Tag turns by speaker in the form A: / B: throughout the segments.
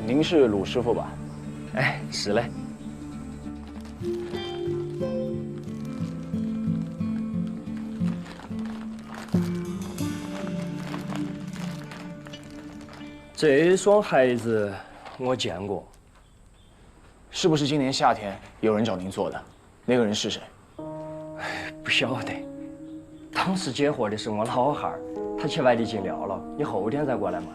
A: 您是鲁师傅吧？
B: 哎，是嘞。这双鞋子我见过，
A: 是不是今年夏天有人找您做的？那个人是谁？
B: 不晓得。当时接货的是我老汉儿，他去外地进料了，你后天再过来嘛。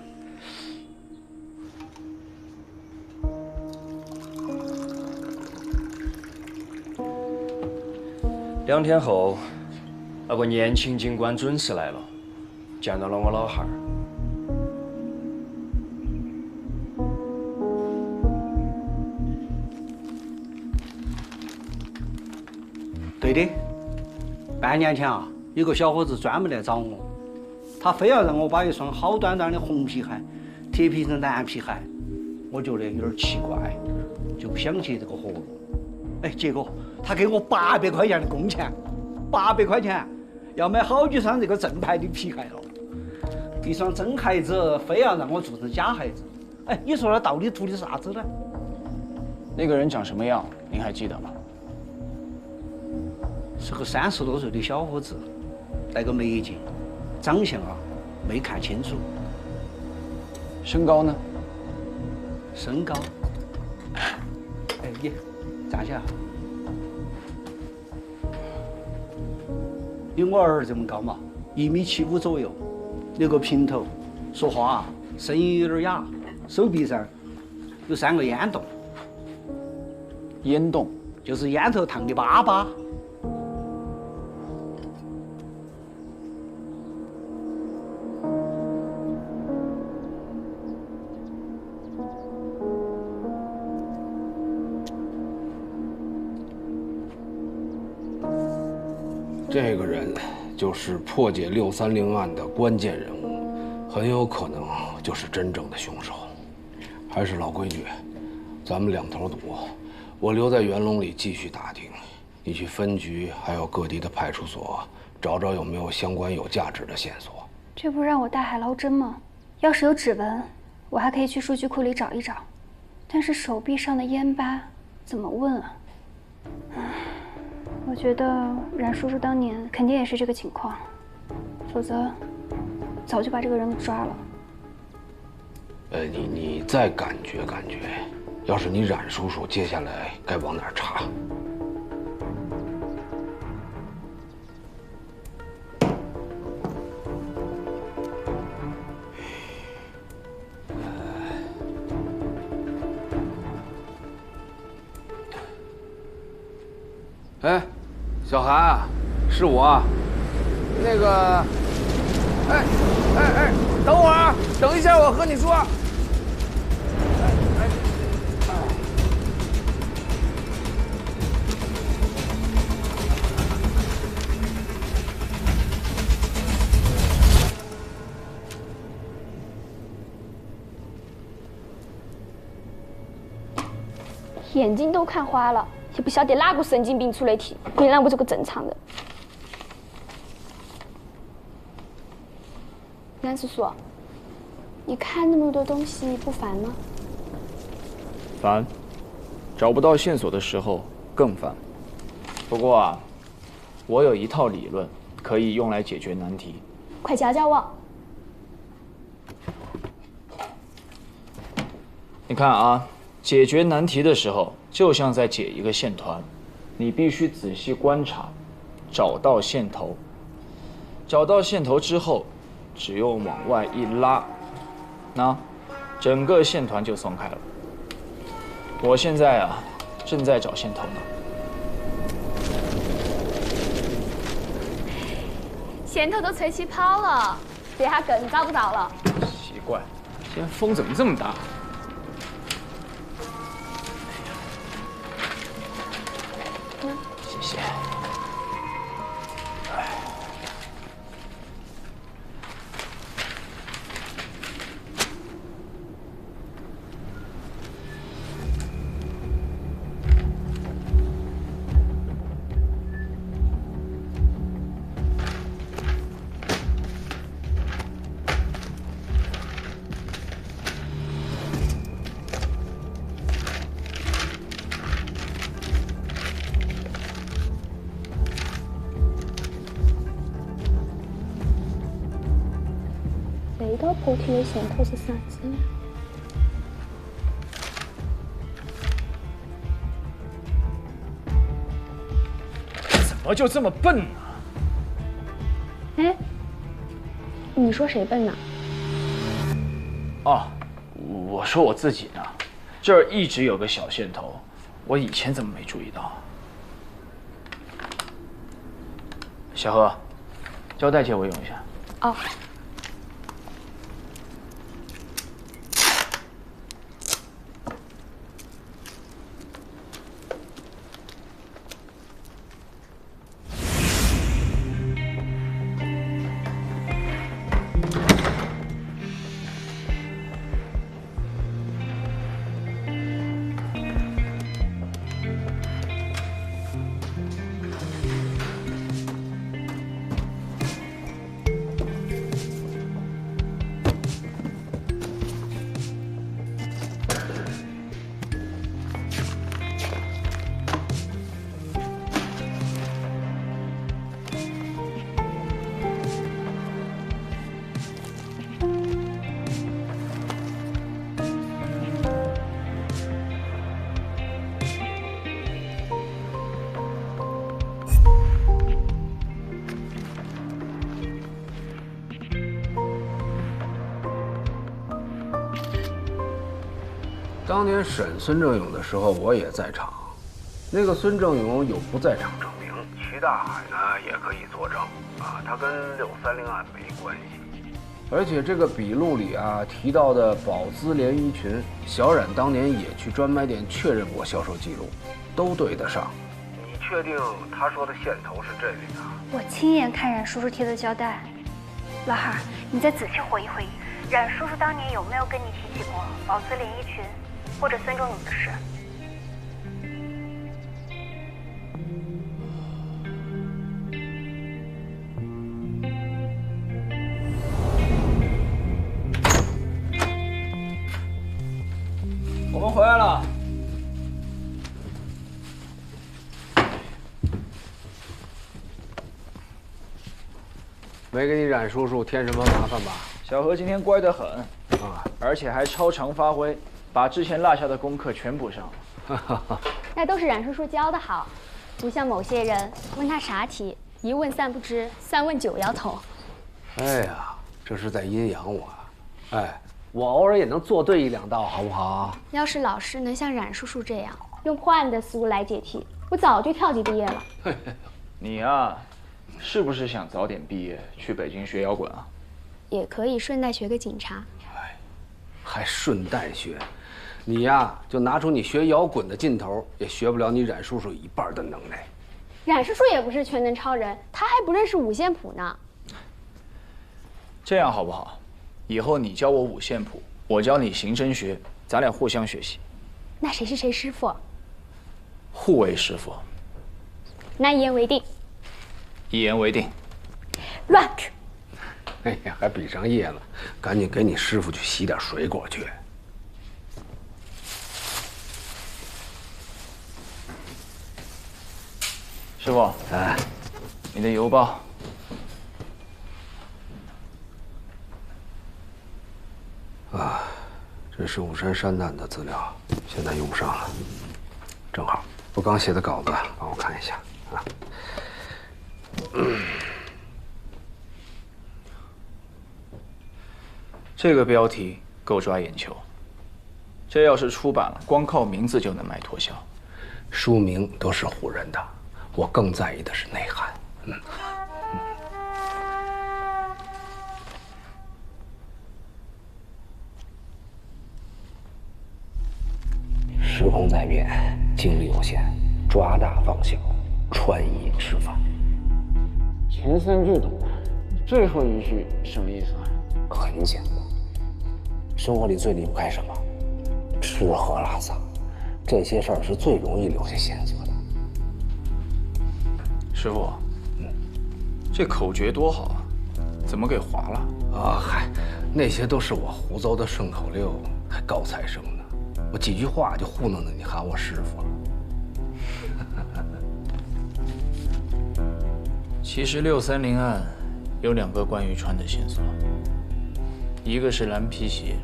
B: 2天后，那个年轻警官准时来了，见到了我老汉儿。
C: 对的，半年前啊，有个小伙子专门来找我，他非要让我把一双好端端的红皮鞋贴皮成蓝皮鞋，我觉得有点奇怪，就不想接这个活了。哎，结果他给我800块钱的工钱，800块钱要买好几双这个正牌的皮鞋了，一双真鞋子非要让我做成假鞋子。哎，你说他到底图的啥子呢？
A: 那个人长什么样？您还记得吗？
C: 是个30多岁的小伙子，戴个墨镜，长相啊没看清楚。
A: 身高呢？
C: 身高，哎，你站起来，有我儿这么高嘛，1.75米左右，留个平头，说话啊声音有点哑，手臂上有3个烟洞。
A: 烟洞
C: 就是烟头烫的粑粑。
D: 这个人就是破解630案的关键人物，很有可能就是真正的凶手。还是老规矩，咱们2头堵，我留在园龙里继续打听，你去分局还有各地的派出所找找有没有相关有价值的线索。
E: 这不让我大海捞针吗？要是有指纹，我还可以去数据库里找一找，但是手臂上的烟疤怎么问啊？我觉得冉叔叔当年肯定也是这个情况，否则早就把这个人给抓了。
D: 你再感觉感觉，要是你冉叔叔接下来该往哪儿查？哎，小韩啊，是我啊。那个，等会儿，等一下，我和你说。
E: 眼睛都看花了，也不晓得哪个神经病出的题，原来我这个正常人。梁叔叔，你看那么多东西不烦吗？
A: 烦，找不到线索的时候更烦。不过啊，我有一套理论可以用来解决难题。
E: 快教教我。
A: 你看啊，解决难题的时候，就像在解一个线团，你必须仔细观察，找到线头。找到线头之后，只用往外一拉，那整个线团就松开了。我现在啊，正在找线头呢。
E: 线头都吹起跑了，这下更找不到了。
A: 奇怪，今天风怎么这么大？谢谢。
E: 这道破题的线头是啥子？
A: 怎么就这么笨呢？
E: 哎，你说谁笨呢？
A: 哦，我说我自己呢，这儿一直有个小线头，我以前怎么没注意到？小何，胶带借我用一下。
E: 哦。
D: 当年审孙正勇的时候，我也在场。那个孙正勇有不在场证明，齐大海呢也可以作证啊，他跟630案没关系。而且这个笔录里啊提到的宝姿连衣裙，小冉当年也去专卖店确认过销售记录，都对得上。你确定他说的线头是这里的？
E: 我亲眼看冉叔叔贴的胶带。老汉儿，你再仔细回忆回忆，冉叔叔当年有没有跟你提起过宝姿连衣裙或者孙正勇的事？
A: 我们回来了。
D: 没给你冉叔叔添什么麻烦吧？
A: 小何今天乖得很，
D: 啊，
A: 而而且还超常发挥，把之前落下的功课全补上了。
F: 那都是冉叔叔教的好，不像某些人问他啥题，一问三不知，三问九摇头。
D: 哎呀，这是在阴阳我。哎，我偶尔也能做对1、2道，好不好？
F: 要是老师能像冉叔叔这样用破案的思路来解题，我早就跳级毕业了。
A: 你呀，是不是想早点毕业去北京学摇滚啊？
F: 也可以顺带学个警察。
D: 哎，还顺带学，你呀就拿出你学摇滚的劲头，也学不了你冉叔叔1半的能耐。
F: 冉叔叔也不是全能超人，他还不认识五线谱呢。
A: 这样好不好？以后你教我五线谱，我教你刑侦学，咱俩互相学习。
F: 那谁是谁师傅？
A: 互为师傅。
F: 那一言为定。
A: 一言为定。
F: Rock。
D: 哎呀，还比上夜了，赶紧给你师傅去洗点水果去。
A: 师傅，
D: 哎，
A: 你的邮包。
D: 啊，这是武山山难的资料，现在用不上了。正好，我刚写的稿子，帮我看一下啊。
A: 这个标题够抓眼球，这要是出版了，光靠名字就能卖脱销。
D: 书名都是唬人的，我更在意的是内涵。时空在变，精力有限，抓大放小，穿衣吃饭。
G: 前3句懂了，最后1句什么意思啊？
D: 很简单，生活里最离不开什么？吃喝拉撒，这些事儿是最容易留下线索的。
A: 师傅，这口诀多好啊，怎么给划了？
D: 啊，嗨，那些都是我胡诌的顺口溜，还高材生呢。我几句话就糊弄的你喊我师傅了。
A: 其实630案有2个关于川的线索，一个是蓝皮鞋，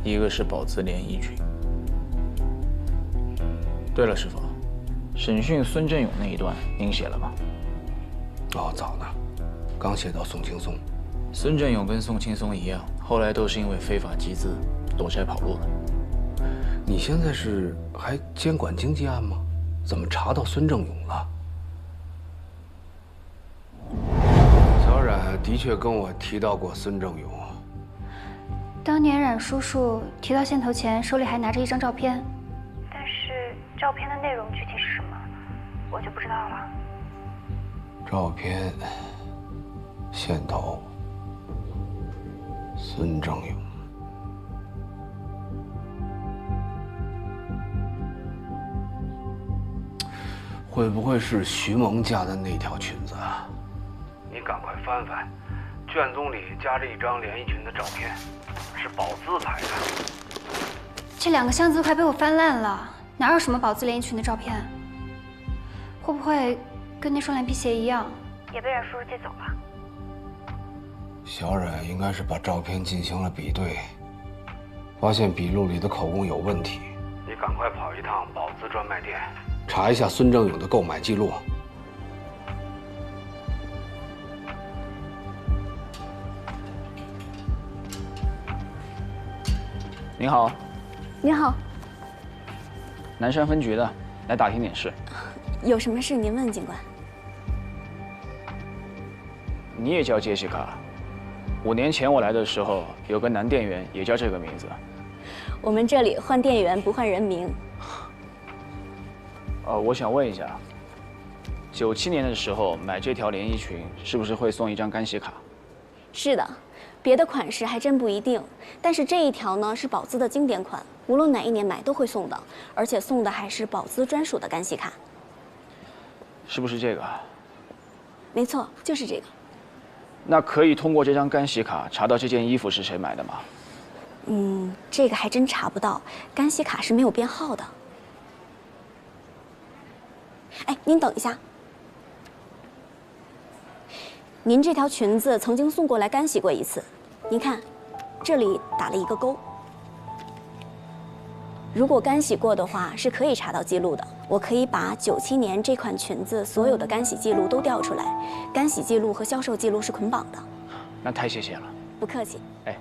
A: 一个是宝姿连衣裙。对了，师傅，审讯孙振勇那一段您写了吗？
D: 哦，早呢，刚写到宋青松。
A: 孙振勇跟宋青松一样，后来都是因为非法集资躲债跑路的。
D: 你现在是还监管经济案吗？怎么查到孙正勇了？小冉的确跟我提到过孙正勇。
E: 当年冉叔叔提到线头前，手里还拿着一张照片，但是照片的内容具体是什么，我就不知道了。
D: 照片、线头、孙正勇。会不会是徐萌家的那条裙子啊？你赶快翻翻，卷宗里夹着一张连衣裙的照片，是宝姿拍的。
E: 这2个箱子快被我翻烂了，哪有什么宝姿连衣裙的照片？会不会跟那双蓝皮鞋一样，也被冉叔叔借走了？
D: 小冉应该是把照片进行了比对，发现笔录里的口供有问题。你赶快跑一趟宝姿专卖店，查一下孙正勇的购买记录。
A: 您好。
F: 您好，
A: 南山分局的，来打听点事。
F: 有什么事您问警官。
A: 你也叫杰西卡？5年前我来的时候，有个男店员也叫这个名字。
F: 我们这里换店员不换人名。
A: 我想问一下，97年的时候买这条连衣裙，是不是会送一张干洗卡？
F: 是的，别的款式还真不一定，但是这一条呢是宝姿的经典款，无论哪一年买都会送的，而且送的还是宝姿专属的干洗卡。
A: 是不是这个？
F: 没错，就是这个。
A: 那可以通过这张干洗卡查到这件衣服是谁买的吗？
F: 这个还真查不到，干洗卡是没有编号的。哎，您等一下，您这条裙子曾经送过来干洗过一次，您看。这里打了一个勾。如果干洗过的话，是可以查到记录的。我可以把97年这款裙子所有的干洗记录都调出来，干洗记录和销售记录是捆绑的。
A: 那太谢谢了。
F: 不客气。
A: 哎，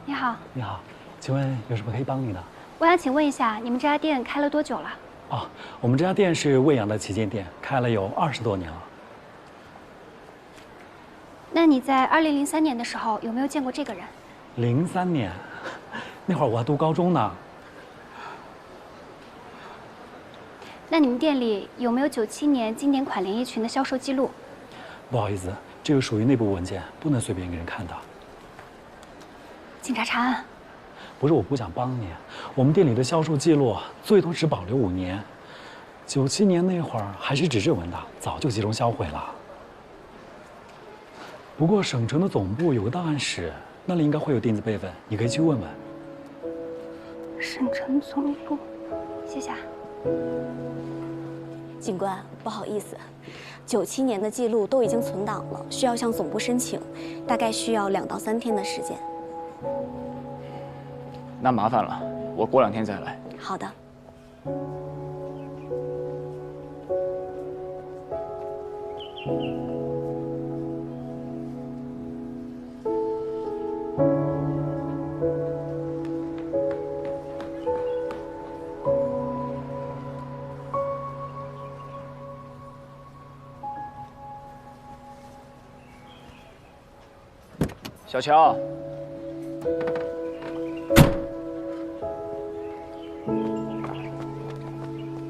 E: 你好，
H: 你好，请问有什么可以帮你的？
E: 我想请问一下，你们这家店开了多久了？
H: 哦，我们这家店是魏阳的旗舰店，开了有20多年了。
E: 那你在2003年的时候有没有见过这个人
H: 03年，那会儿我还读高中呢。
E: 那你们店里有没有97年经典款连衣裙的销售记录？
H: 不好意思，这个属于内部文件，不能随便给人看的。
E: 警察查案。
H: 不是我不想帮你，我们店里的销售记录最多只保留5年，97年那会儿还是纸质文的，早就集中销毁了。不过省城的总部有个档案室，那里应该会有电子备份，你可以去问问。
E: 省城总部，谢谢啊。
F: 警官，不好意思，97年的记录都已经存档了，需要向总部申请，大概需要2到3天的时间。
A: 那麻烦了，我过2天再来。
F: 好的。
A: 小乔，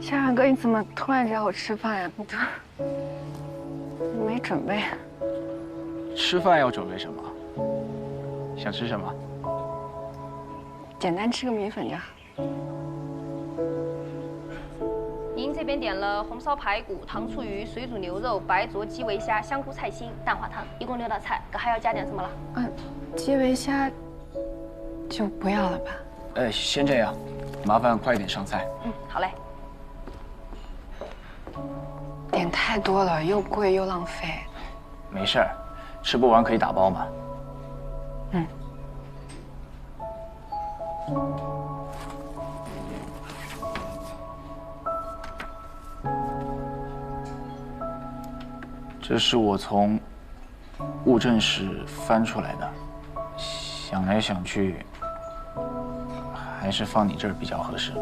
I: 夏阳哥，你怎么突然找我吃饭呀？你没准备。
A: 吃饭要准备什么？想吃什么？
I: 简单吃个米粉就好。
J: 您这边点了红烧排骨、糖醋鱼、水煮牛肉、白灼基围虾、香菇菜心、蛋花汤，一共6道菜，可还要加点什么了？
I: 基围虾就不要了吧。
A: 先这样，麻烦快一点上菜。
J: 好嘞。
I: 点太多了，又贵又浪费。
A: 没事儿，吃不完可以打包嘛。这是我从物证室翻出来的，想来想去，还是放你这儿比较合适。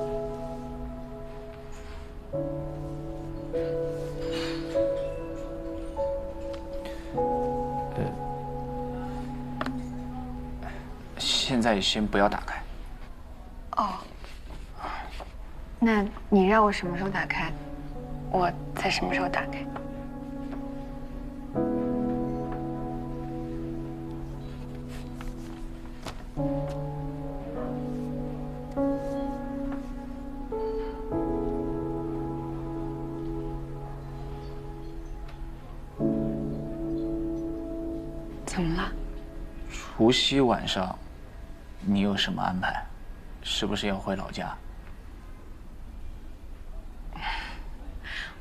A: 现在先不要打开。
I: 哦，那你让我什么时候打开，我在什么时候打开。怎么了？
A: 除夕晚上，你有什么安排？是不是要回老家？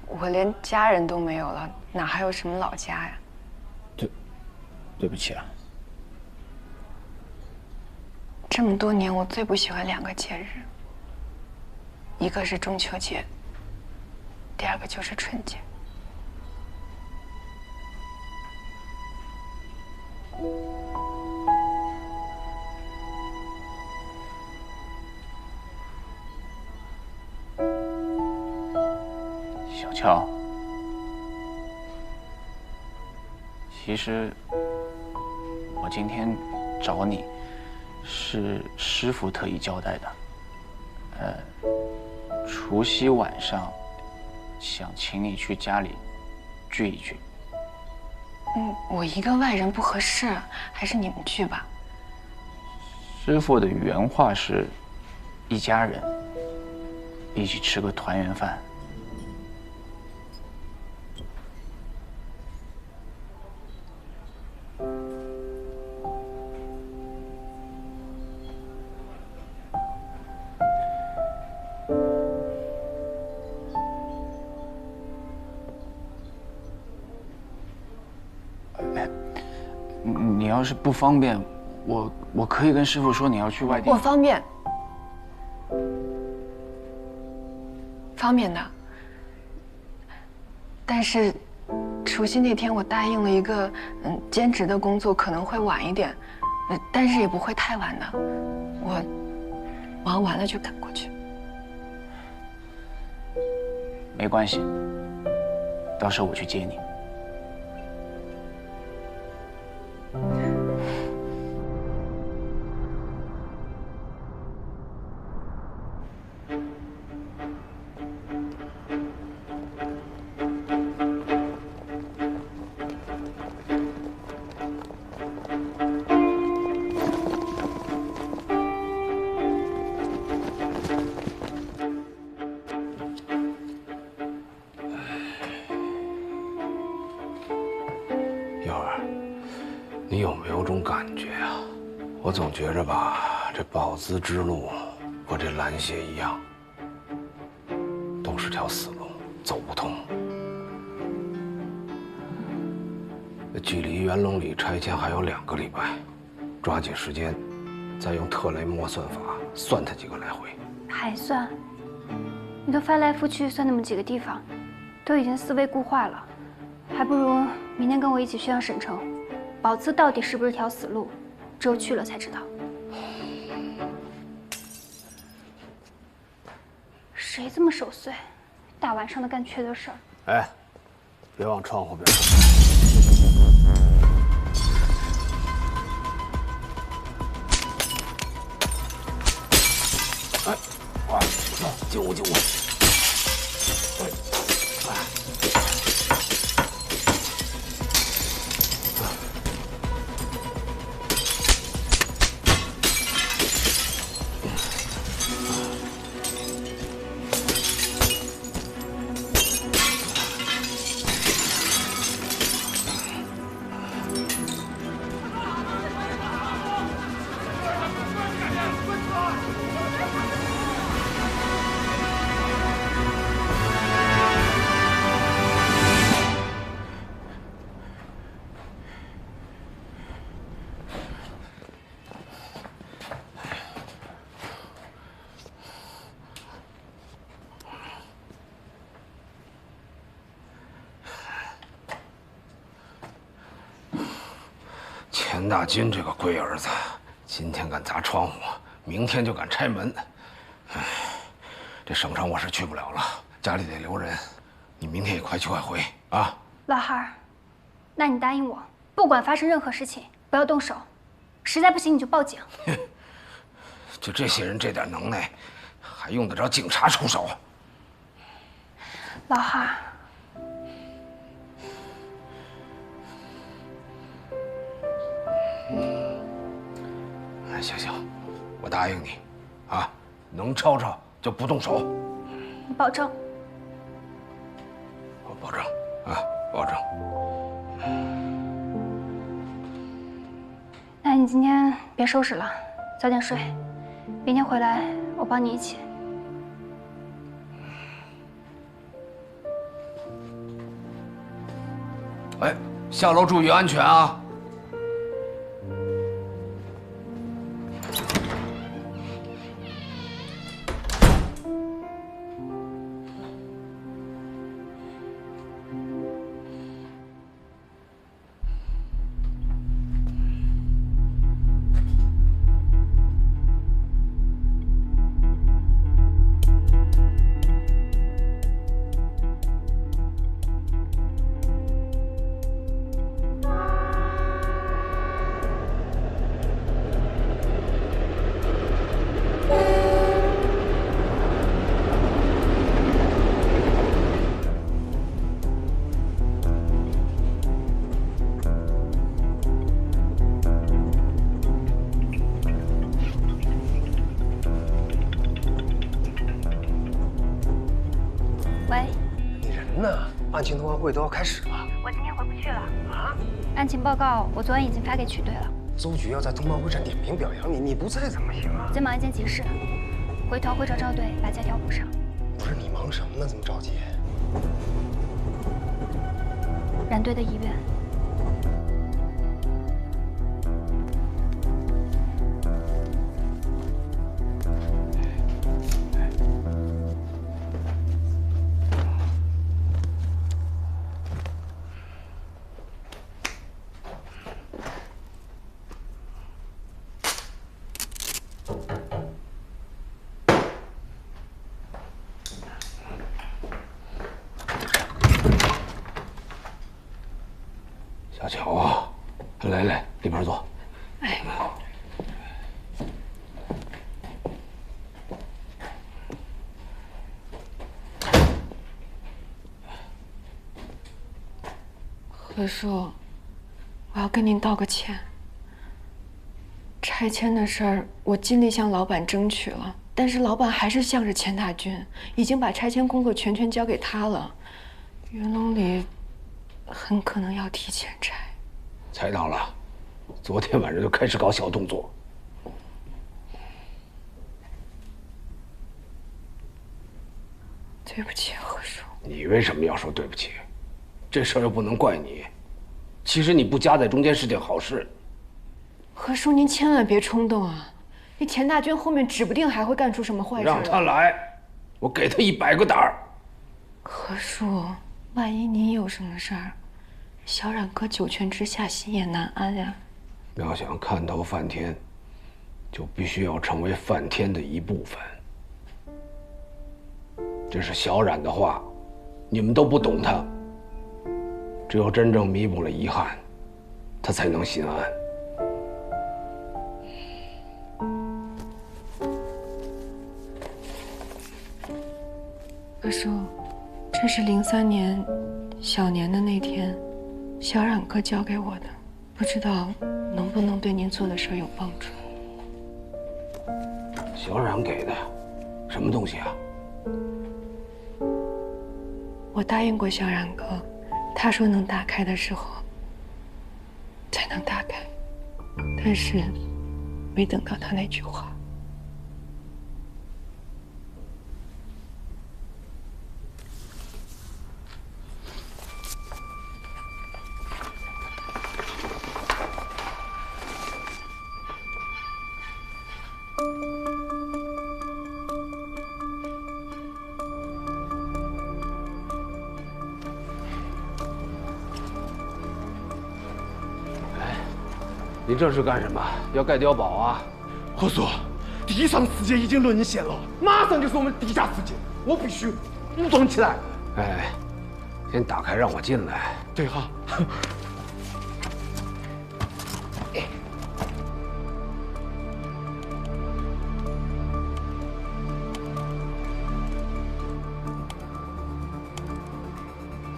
I: 我连家人都没有了，哪还有什么老家呀？
A: 对不起啊。
I: 这么多年，我最不喜欢2个节日，一个是中秋节，第2个就是春节。
A: 小乔，其实我今天找你，是师傅特意交代的。除夕晚上想请你去家里聚一聚。
I: 我一个外人不合适，还是你们去吧。
A: 师傅的原话是：一家人一起吃个团圆饭。你要是不方便，我可以跟师傅说你要去外地。
I: 我方便，方便的。但是，除夕那天我答应了一个兼职的工作，可能会晚一点，但是也不会太晚的。我忙完了就赶过去。
A: 没关系，到时候我去接你。
D: 你有没有种感觉啊？我总觉着吧，这宝资之路和这蓝血一样，都是条死路，走不通。距离元龙里拆迁还有2个礼拜，抓紧时间，再用特雷莫算法算它几个来回。
E: 还算？你都翻来覆去算那么几个地方，都已经思维固化了，还不如明天跟我一起去趟省城。宝资到底是不是条死路，只有去了才知道。谁这么守岁，大晚上的干缺德事儿？
D: 哎，别往窗户边看。哎，哇，救我！钱大军这个龟儿子，今天敢砸窗户，明天就敢拆门。哎，这省城我是去不了了，家里得留人。你明天也快去快回啊！
E: 老汉儿，那你答应我，不管发生任何事情，不要动手。实在不行你就报警。
D: 就这些人这点能耐，还用得着警察出手？
E: 老汉儿。
D: 行，我答应你，啊，能吵吵就不动手。
E: 你保证？
D: 我保证，啊，保证。
E: 那你今天别收拾了，早点睡，明天回来我帮你一起。
D: 哎，下楼注意安全啊！
K: 案情通话会都要开始了，
E: 我今天回不去了啊！案情报告我昨晚已经发给曲队了。
K: 邹局要在通报会上点名表扬你，你不在怎么行啊？
E: 在忙一件急事，回头会找赵队把假条补上。
K: 不是你忙什么呢？这么着急？
E: 冉队的遗愿，
D: 小乔啊，来，里边坐。
I: 哎。何叔，我要跟您道个歉。拆迁的事儿，我尽力向老板争取了，但是老板还是向着钱大军，已经把拆迁工作全权交给他了。云龙里很可能要提前拆。
D: 猜到了，昨天晚上就开始搞小动作。
I: 对不起，何叔。
D: 你为什么要说对不起？这事儿又不能怪你。其实你不夹在中间是件好事。
I: 何叔，您千万别冲动啊！那钱大军后面指不定还会干出什么坏事。
D: 让他来，我给他100个胆儿。
I: 何叔，万一您有什么事儿，小冉哥九泉之下，心也难安呀。
D: 要想看透梵天，就必须要成为梵天的一部分。这是小冉的话，你们都不懂他。只有真正弥补了遗憾，他才能心安。
I: 何叔，这是03年小年的那天，小冉哥交给我的，不知道能不能对您做的事儿有帮助。
D: 小冉给的，什么东西啊？
I: 我答应过小冉哥，他说能打开的时候才能打开，但是没等到他那句话。
D: 你这是干什么？要盖碉堡啊？
K: 何叔，地上世界已经沦陷了，马上就是我们地下世界，我必须武装起来。
D: 哎，先打开，让我进来。
K: 对哈。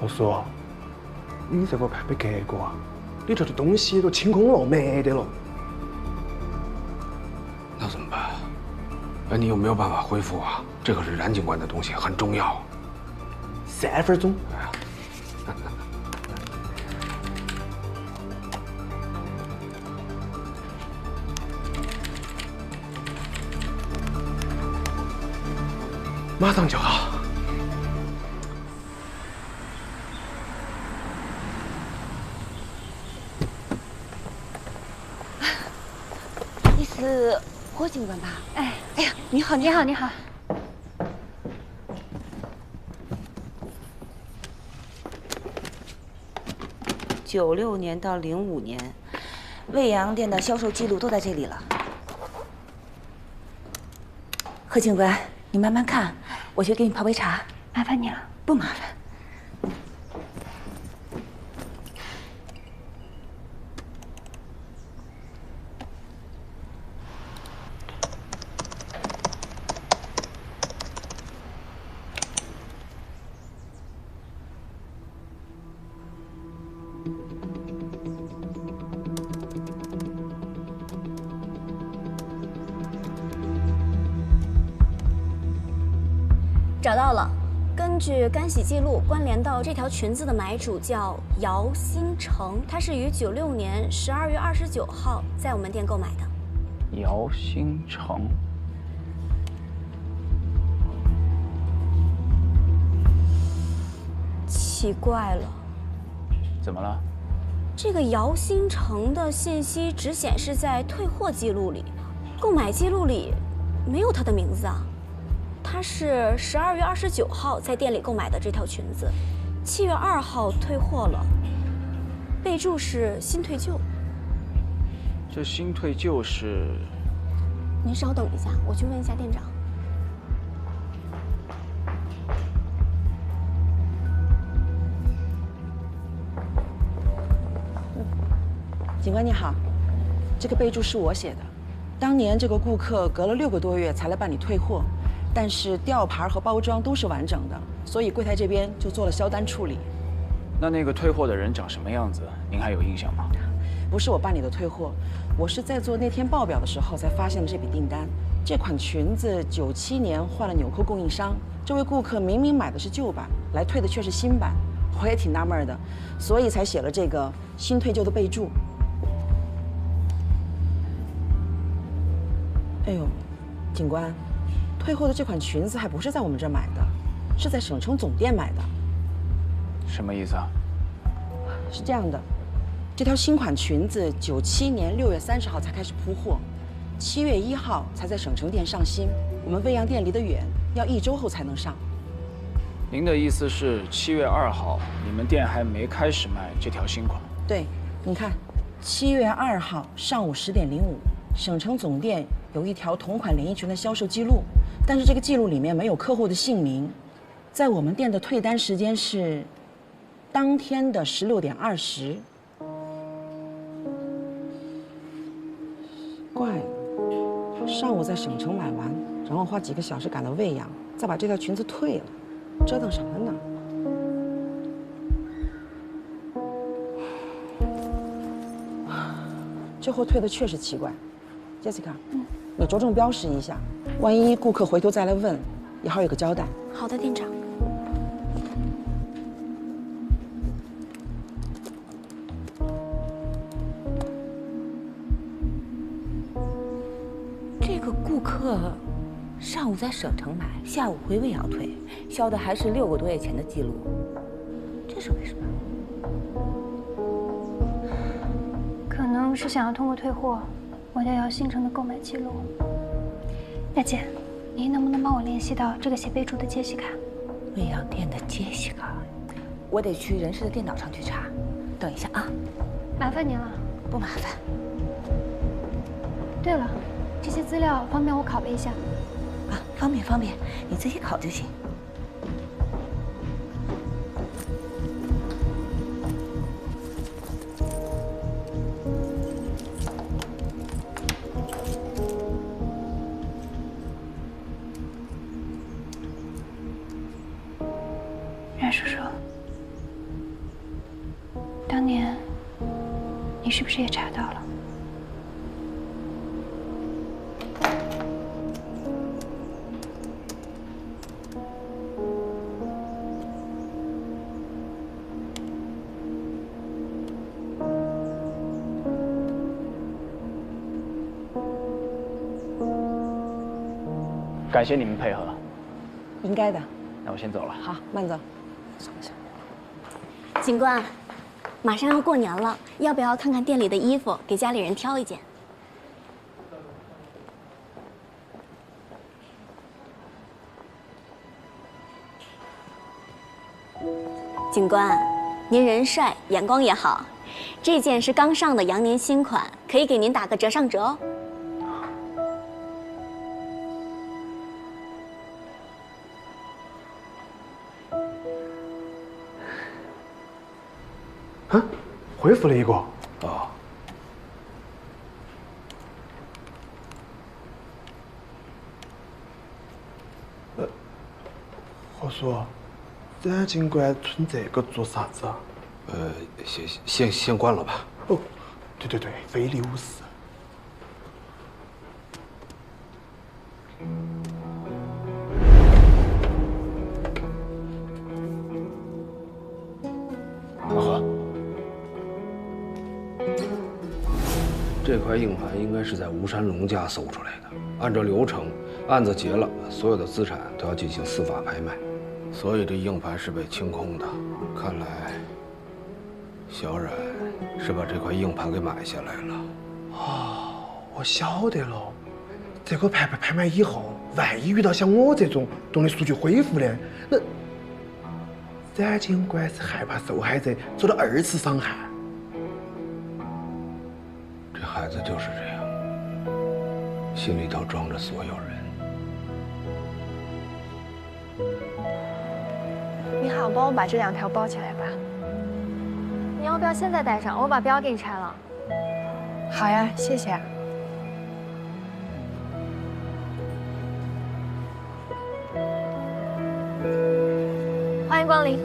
K: 何叔，你这个还没盖过啊？里头的东西都清空了，没得了。
D: 那怎么办？哎，你有没有办法恢复啊？这可是冉警官的东西，很重要。
K: 3分钟。马上就好。
L: 是霍警官吧？
E: 哎
L: 呀，你好，
E: 你好，你好。
L: 96年到05年，未央店的销售记录都在这里了。何警官，你慢慢看，我去给你泡杯茶。
E: 麻烦你了。
L: 不麻烦。
F: 找到了，根据干洗记录，关联到这条裙子的买主叫姚新成，他是于96年12月29号在我们店购买的。
A: 姚新成，
F: 奇怪了，
A: 怎么了？
F: 这个姚新成的信息只显示在退货记录里，购买记录里没有他的名字啊。他是12月29号在店里购买的这条裙子，7月2号退货了，备注是新退旧。
A: 这新退旧是？
F: 您稍等一下，我去问一下店长。
M: 警官你好，这个备注是我写的。当年这个顾客隔了6个多月才来办理退货，但是吊牌和包装都是完整的，所以柜台这边就做了销单处理。
A: 那个退货的人长什么样子？您还有印象吗？
M: 不是我办理的退货，我是在做那天报表的时候才发现了这笔订单。这款裙子97年换了纽扣供应商，这位顾客明明买的是旧版，来退的却是新版，我也挺纳闷的，所以才写了这个新退旧的备注。哎呦，警官，退货的这款裙子还不是在我们这儿买的，是在省城总店买的。
A: 什么意思啊？
M: 是这样的，这条新款裙子97年6月30号才开始铺货，7月1号才在省城店上新。我们未央店离得远，要1周后才能上。
A: 您的意思是7月2号你们店还没开始卖这条新款？
M: 对，你看，7月2号上午10点05，省城总店有一条同款连衣裙的销售记录，但是这个记录里面没有客户的姓名。在我们店的退单时间是当天的16点20。怪了，上午在省城买完，然后花几个小时赶到未央，再把这条裙子退了，折腾什么呢？这货退的确实奇怪。Jessica，你着重标识一下，万一顾客回头再来问，也好有个交代。
F: 好的，店长。
L: 这个顾客上午在省城买，下午回未央退，销的还是6个多月前的记录，这是为什么？
E: 可能是想要通过退货抹掉姚新成的购买记录。大姐，您能不能帮我联系到这个写备注的杰西卡？
L: 未央店的杰西卡，我得去人事的电脑上去查。等一下啊，
E: 麻烦您了。
L: 不麻烦。
E: 对了，这些资料方便我拷贝一下吗？
L: 啊，方便方便，你自己拷就行。
E: 冉叔叔，当年你是不是也查到了？
A: 感谢你们配合。
M: 应该的。
A: 那我先走了。
M: 好，慢走。
F: 警官，马上要过年了，要不要看看店里的衣服，给家里人挑一件？警官，您人帅，眼光也好，这件是刚上的羊年新款，可以给您打个折上折哦。
K: 啊，恢复了一个。
D: 啊。
K: 我说，冉警官存这个做啥子啊？
D: 先关了吧。
K: 哦，对对对，非礼勿视。
D: 老何，这块硬盘应该是在吴山龙家搜出来的。按照流程，案子结了，所有的资产都要进行司法拍卖，所以这硬盘是被清空的。看来，小冉是把这块硬盘给买下来了。
K: 哦，我晓得了。这个盘被拍卖以后，万一遇到像我这种动力数据恢复的，那冉警官是害怕受害者受到2次伤害。
D: 这孩子就是这样，心里头装着所有人。
N: 你好，帮我把这2条包起来吧。
J: 你要不要现在带上？我把标给你拆了。
I: 好呀，谢谢。
E: 欢迎光临。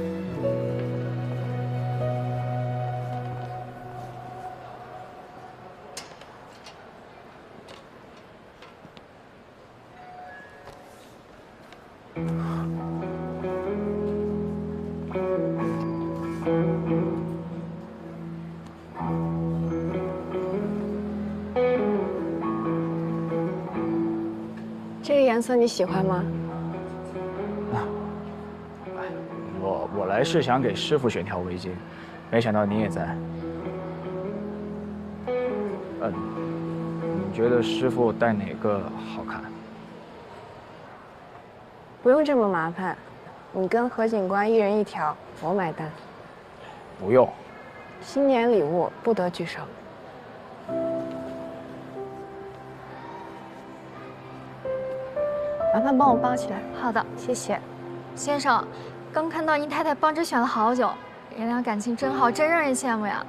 I: 这个颜色你喜欢吗？
A: 我来是想给师傅选条围巾，没想到你也在。你觉得师傅戴哪个好看？
I: 不用这么麻烦，你跟何警官一人一条，我买单。
A: 不用。
I: 新年礼物不得举手。麻烦帮我包起来。
E: 好的，谢谢。先生，刚看到您太太帮着选了好久，爷俩感情真好，真让人羡慕呀。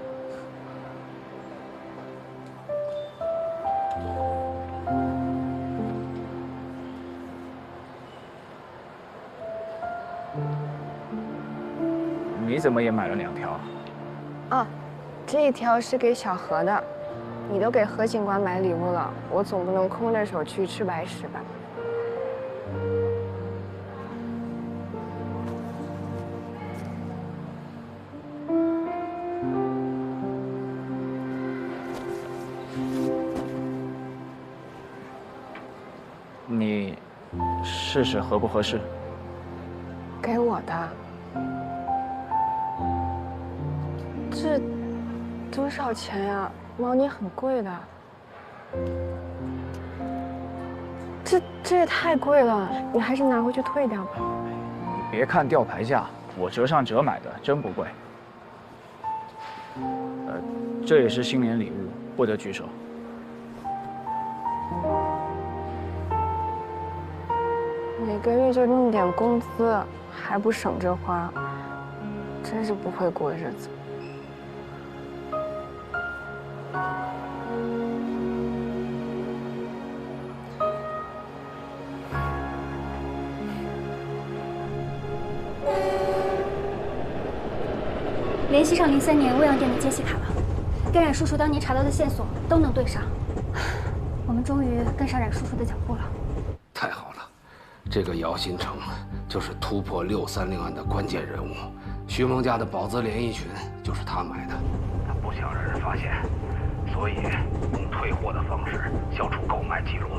A: 你怎么也买了2条？
I: 哦，这一条是给小何的。你都给何警官买礼物了，我总不能空着手去吃白食吧？
A: 你试试合不合适？
I: 给我的。这多少钱呀？毛呢很贵的。这也太贵了，你还是拿回去退掉吧。
A: 你别看吊牌价，我折上折买的，真不贵。这也是新年礼物，不得举手。
I: 每个月就那么点工资，还不省着花，真是不会过日子。
E: 联系上03年未央店的接系卡了，跟冉叔叔当年查到的线索都能对上，我们终于跟上冉叔叔的脚步了。
D: 太好了，这个姚新成就是突破630案的关键人物，徐萌家的宝泽连衣裙就是他买的，他不想让人发现，所以用退货的方式消除购买记录。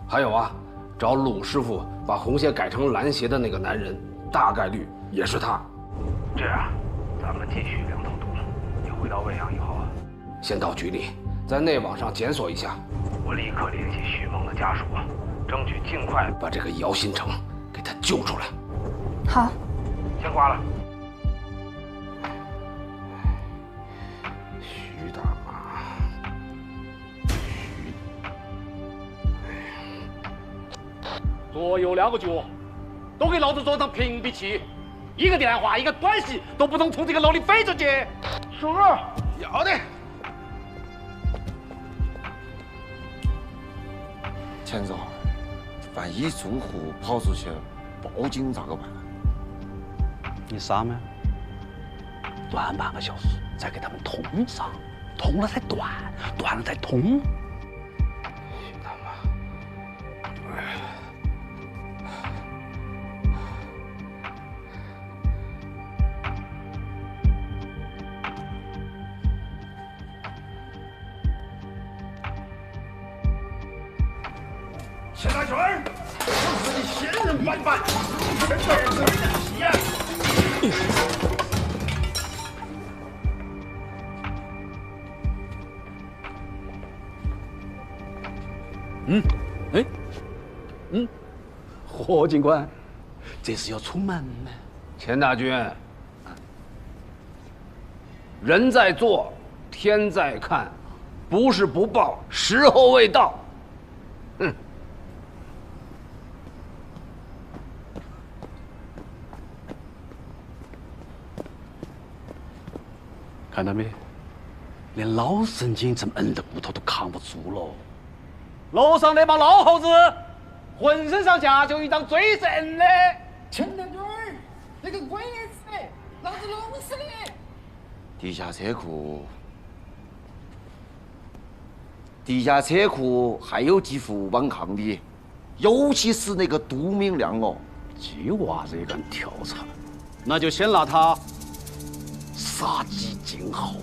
D: 还有啊，找鲁师傅把红鞋改成蓝鞋的那个男人，大概率也是他。这样。咱们继续两头堵。你回到未央以后啊，先到局里，在内网上检索一下。我立刻联系徐萌的家属，争取尽快把这个姚新成给他救出来。
E: 好，
D: 先挂了。徐大妈，
N: 左右2个脚，都给老子做成屏蔽器。一个电话，一个短信都不能从这个楼里飞出去。是，要的。
O: 钱总，万一住户跑出去报警咋个办？
C: 你傻吗？断半个小时，再给他们通上，通了再断，断了再通。
N: 谢大全，我是你仙人板板，真儿子的皮呀！
C: 何警官，这是要出门吗？
D: 钱大军，人在做，天在看，不是不报，时候未到。
C: 看到没？连老神经这么硬的骨头都
N: 住了。楼上那帮老猴子，浑身上下就一张嘴神的。
P: 陈大墩儿，那个龟子，老子弄死你！
O: 地下车库还有几副顽抗的，尤其是那个杜明亮哦，
N: 鸡娃子也敢跳槽，那就先拿他杀鸡儆猴。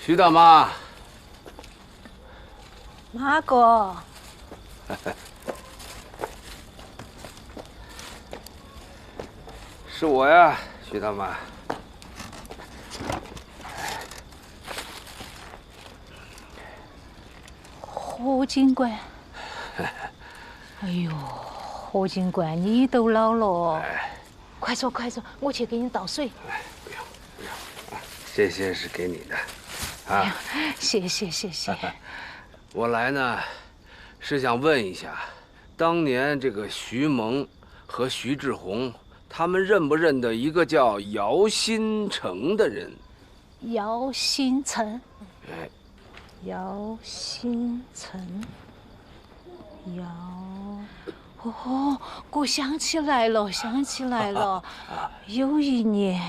D: 徐大妈，
L: 马哥，
D: 是我呀，徐大妈。
L: 何警官，哎呦，何警官，你都老了，快说快说，我去给你倒水。
D: 不用，这些是给你的。啊，
L: 谢谢。
D: 我来呢，是想问一下，当年这个徐萌和徐志宏，他们认不认得一个叫姚新成的人？
L: 姚新成。
D: 哎，
L: 姚新成。哦，我想起来了，有一年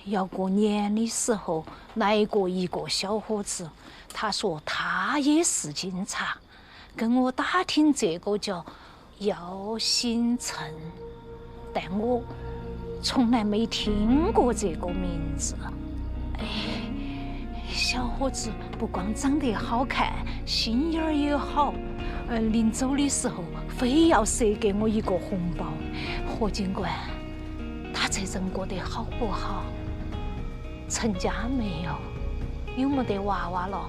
L: 要过年的时候。来过一个小伙子，他说他也是警察，跟我打听这个叫姚新成，但我从来没听过这个名字。哎，小伙子不光长得好看，心眼儿也好，临走的时候非要赊给我一个红包。何警官，他这人过得好不好？成家没有？有没得娃娃了？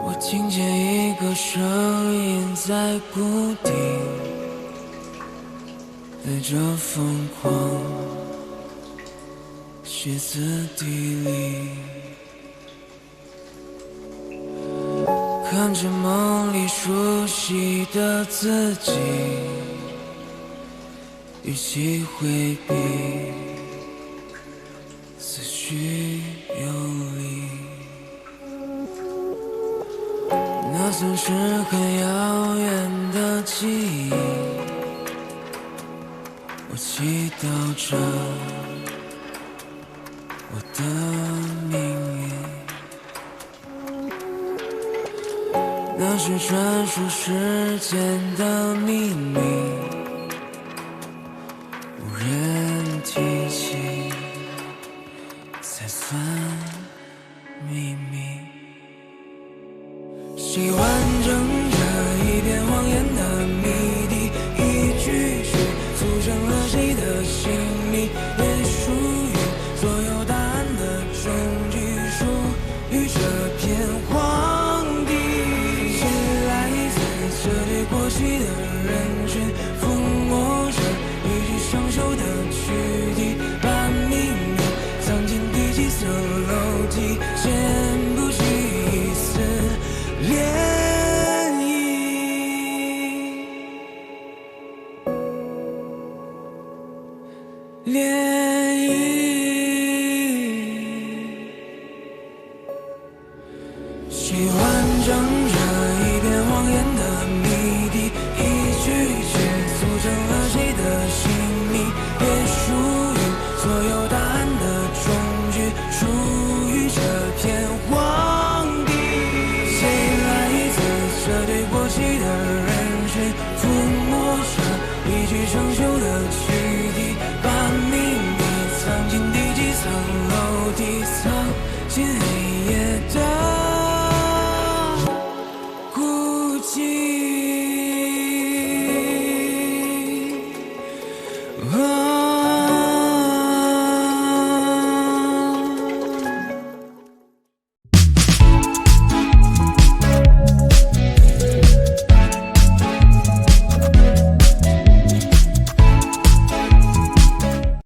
Q: 我听见一个声音在不停带着疯狂歇斯底里，看着梦里熟悉的自己，与其回避，思绪游离。那曾是很遥远的记忆，我祈祷着我的命运，那是专属时间的秘密，无人提起才算秘密。谁完整着一片谎言的谜底，一句句组成了谁的心里，也属于所有答案的终局，属于这片荒地。谁来自这对过隙的人群，抚摸着一具生锈的躯体，把秘密藏进第几层楼梯，掀不起一丝涟漪。谁完整着一片谎言的